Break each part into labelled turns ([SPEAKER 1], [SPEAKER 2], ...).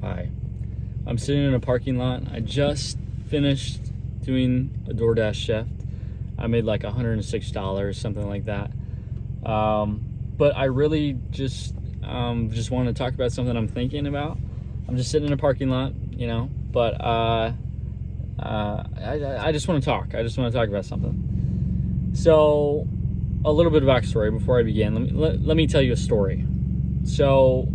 [SPEAKER 1] Hi. I'm sitting in a parking lot. I just finished doing a DoorDash shift. I made like $106, something like that. But I really just want to talk about something I'm thinking about. I'm just sitting in a parking lot, but I just want to talk. I just want to talk about something. So, a little bit of backstory before I begin. Let me tell you a story. So,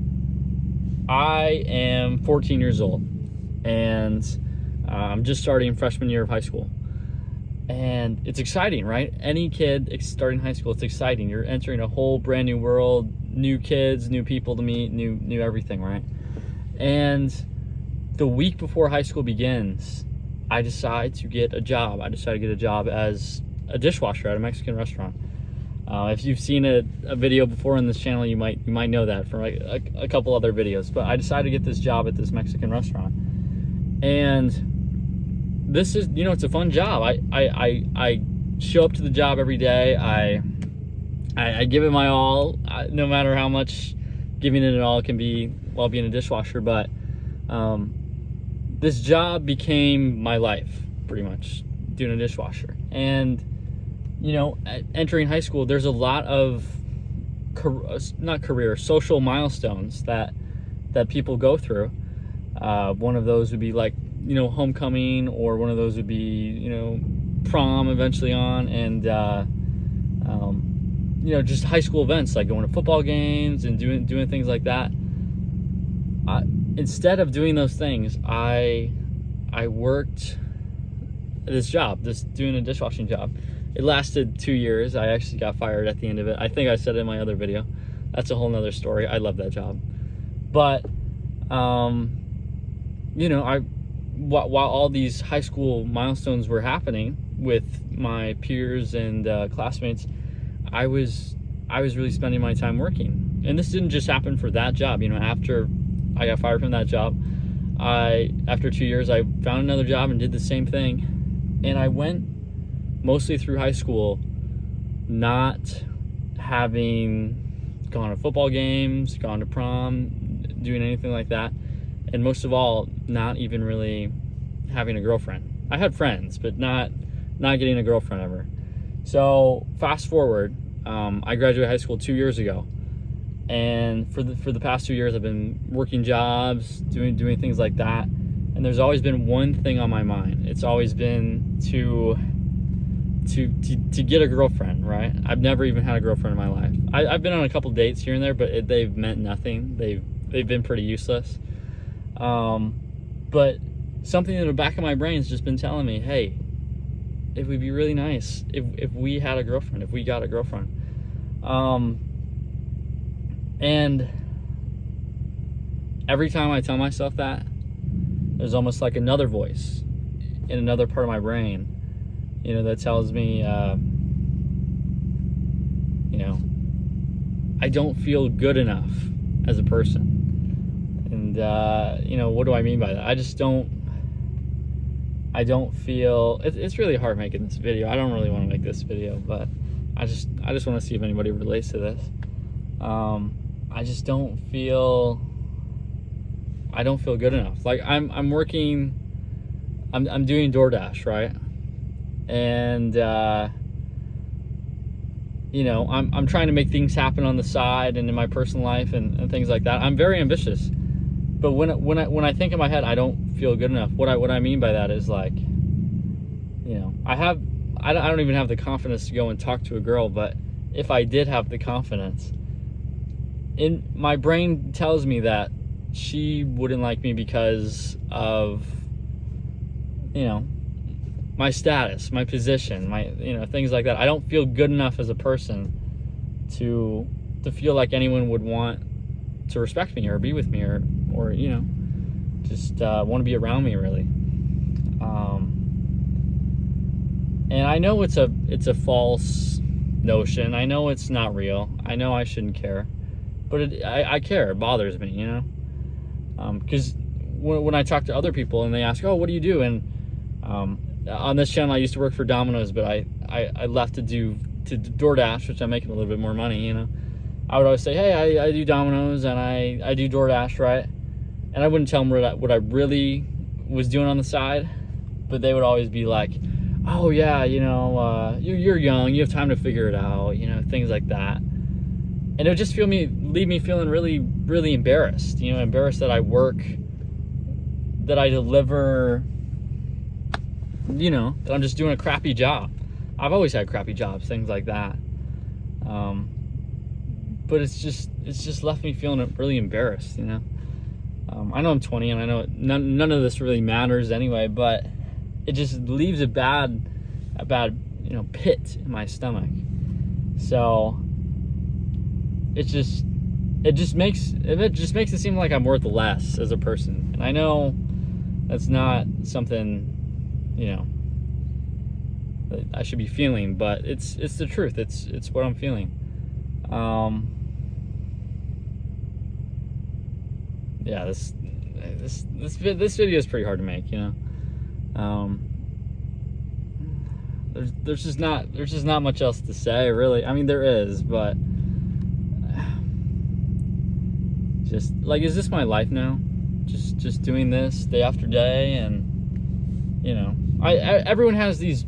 [SPEAKER 1] I am 14 years old, and I'm just starting freshman year of high school. And it's exciting, right? Any kid starting high school, it's exciting. You're entering a whole brand new world, new kids, new people to meet, new everything, right? And the week before high school begins, I decide to get a job. I decided to get a job as a dishwasher at a Mexican restaurant. If you've seen a video before on this channel, you might know that from a couple other videos. But I decided to get this job at this Mexican restaurant, and this is, it's a fun job. I show up to the job every day. I give it my all, no matter how much giving it all can be while being a dishwasher. But this job became my life, pretty much, doing a dishwasher. And entering high school, there's a lot of social milestones that people go through. One of those would be like, homecoming, or one of those would be, prom eventually on, and just high school events like going to football games and doing things like that. Instead of doing those things, I worked this job, doing a dishwashing job. It lasted 2 years. I actually got fired at the end of it. I think I said it in my other video. That's a whole nother story. I love that job. But, while all these high school milestones were happening with my peers and classmates, I was really spending my time working. And this didn't just happen for that job. After I got fired from that job, after 2 years, I found another job and did the same thing. And I went mostly through high school not having gone to football games, gone to prom, doing anything like that, and most of all, not even really having a girlfriend. I had friends, but not getting a girlfriend ever. So fast forward, I graduated high school 2 years ago, and for the past 2 years, I've been working jobs, doing things like that, and there's always been one thing on my mind. It's always been to get a girlfriend, right? I've never even had a girlfriend in my life. I've been on a couple dates here and there, but they've meant nothing. They've been pretty useless. But something in the back of my brain has just been telling me, hey, it would be really nice if we had a girlfriend, if we got a girlfriend. And every time I tell myself that, there's almost like another voice in another part of my brain, that tells me, I don't feel good enough as a person. And, what do I mean by that? I don't feel, it's really hard making this video. I don't really want to make this video, but I just want to see if anybody relates to this. I just don't feel good enough. Like I'm working, I'm doing DoorDash, right? And I'm trying to make things happen on the side and in my personal life and things like that. I'm very ambitious, but when I think in my head, I don't feel good enough. What I mean by that is, like, I don't even have the confidence to go and talk to a girl. But if I did have the confidence, my brain tells me that she wouldn't like me because of my status, my position, my things like that. I don't feel good enough as a person to feel like anyone would want to respect me or be with me or just want to be around me, really. And I know it's a false notion. I know it's not real. I know I shouldn't care, but I care. It bothers me, because when I talk to other people and they ask, oh, what do you do? And on this channel, I used to work for Domino's, but I left to DoorDash, which I'm making a little bit more money, I would always say, hey, I do Domino's and I do DoorDash, right? and I wouldn't tell them what I really was doing on the side, but they would always be like, oh yeah, you're young, you have time to figure it out, things like that. And it would just leave me feeling really, really embarrassed, embarrassed that I work, that I deliver, that I'm just doing a crappy job. I've always had crappy jobs, things like that. But it's just left me feeling really embarrassed, I know I'm 20 and I know none of this really matters anyway, but it just leaves a bad pit in my stomach. So it just makes it seem like I'm worth less as a person. And I know that's not something, that I should be feeling, but it's the truth. It's what I'm feeling. Yeah, this video is pretty hard to make, there's just not much else to say, really. I mean, there is, but just like, is this my life now? Just doing this day after day, and everyone has these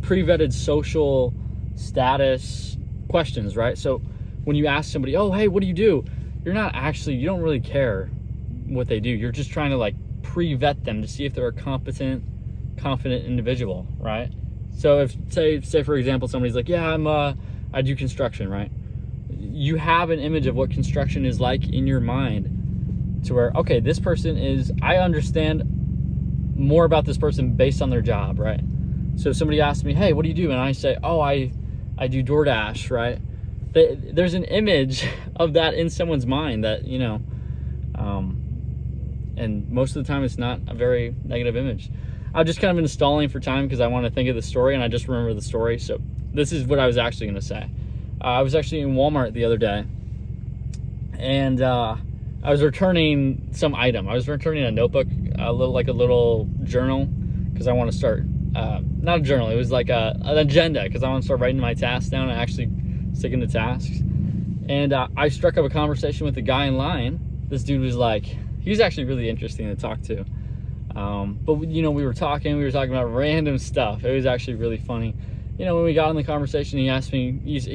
[SPEAKER 1] pre-vetted social status questions, right? So when you ask somebody, oh hey, what do you do? You don't really care what they do. You're just trying to like pre-vet them to see if they're a competent, confident individual, right? So if say for example somebody's like, yeah, I do construction, right? You have an image of what construction is like in your mind, to where, okay, this person I understand more about this person based on their job, right? So if somebody asks me, hey, what do you do? And I say, oh, I do DoorDash, right? There's an image of that in someone's mind that, and most of the time it's not a very negative image. I've just kind of been stalling for time because I want to think of the story, and I just remember the story. So this is what I was actually going to say. I was actually in Walmart the other day, and I was returning some item. I was returning a notebook, a little journal, because I want to start, not a journal, it was like an agenda, because I want to start writing my tasks down and actually sticking to tasks. And I struck up a conversation with the guy in line. This dude was like, he was actually really interesting to talk to. But we were talking about random stuff. It was actually really funny. When we got in the conversation, he asked me, he's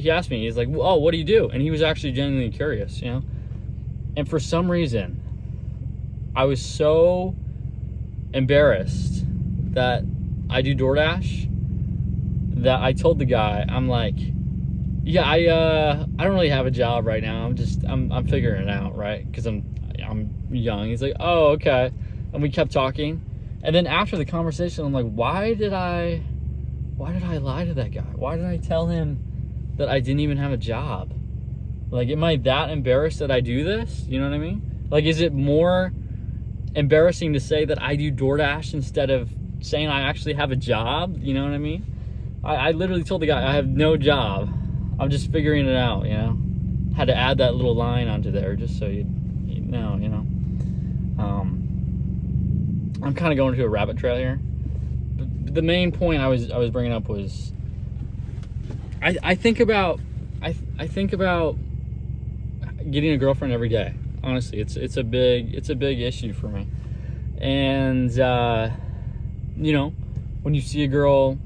[SPEAKER 1] like, oh, what do you do? And he was actually genuinely curious, And for some reason, I was so embarrassed that I do DoorDash that I told the guy, I'm like, yeah, I don't really have a job right now. I'm figuring it out, right? Because I'm young. He's like, oh, okay. And we kept talking. And then after the conversation, I'm like, why did I lie to that guy? Why did I tell him that I didn't even have a job? Like, am I that embarrassed that I do this? You know what I mean? Like, is it more embarrassing to say that I do DoorDash instead of saying I actually have a job? You know what I mean? I literally told the guy I have no job. I'm just figuring it out, Had to add that little line onto there just so you'd know, I'm kind of going to a rabbit trail here. But the main point I was bringing up was I think about getting a girlfriend every day. Honestly, it's a big issue for me. And when you see a girl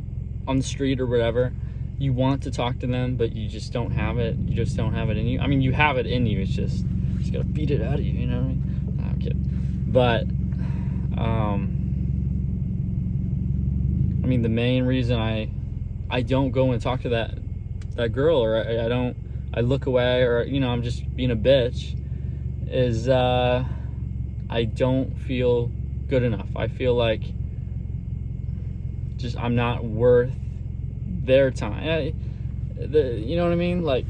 [SPEAKER 1] on the street or whatever, you want to talk to them, but you just don't have it. You just don't have it in you. I mean, you have it in you. It's just gotta beat it out of you. You know what I mean? No, I'm kidding. But I mean, the main reason I don't go and talk to that girl, or I look away, or I'm just being a bitch, is I don't feel good enough. I feel like just I'm not worth their time. You know what I mean? Like,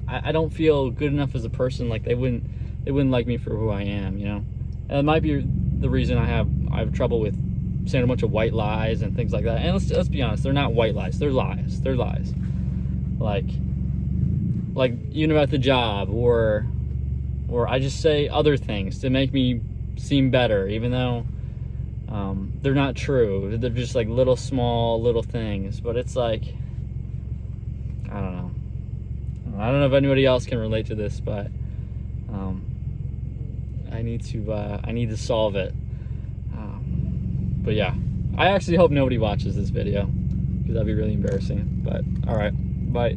[SPEAKER 1] I don't feel good enough as a person. Like, they wouldn't like me for who I am, And it might be the reason I have trouble with saying a bunch of white lies and things like that. And let's be honest, they're not white lies. They're lies. They're lies. Like even about the job, or I just say other things to make me seem better, even though they're not true. They're just like small little things. But it's like, I don't know if anybody else can relate to this, but I need to solve it. But yeah, I actually hope nobody watches this video because that'd be really embarrassing. But all right, bye.